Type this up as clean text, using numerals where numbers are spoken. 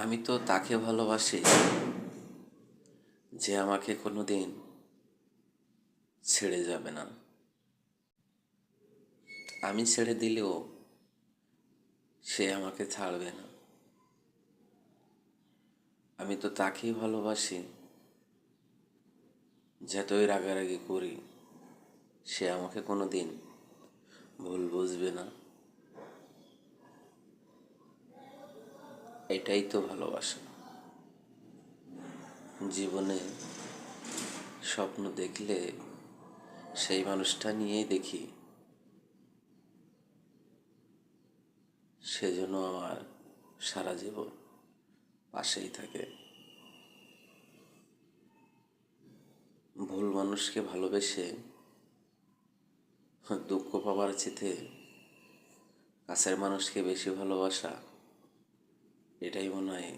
আমি তো তাকে ভালোবাসি যে আমাকে কোনোদিন ছেড়ে যাবে না। আমি ছেড়ে দিলেও সে আমাকে ছাড়বে না। আমি তো তাকেই ভালোবাসি, যতই রাগারাগি করি সে আমাকে কোনোদিন ভুল বুঝবে না। এটাই তো ভালোবাসা। জীবনে স্বপ্ন দেখলে সেই মানুষটা নিয়েই দেখি, সেজন্য আমার সারা জীবন পাশেই থাকে। ভুল মানুষকে ভালোবেসে দুঃখ পাবার চেয়ে কাছের মানুষকে বেশি ভালোবাসা, এটাই মনে হয়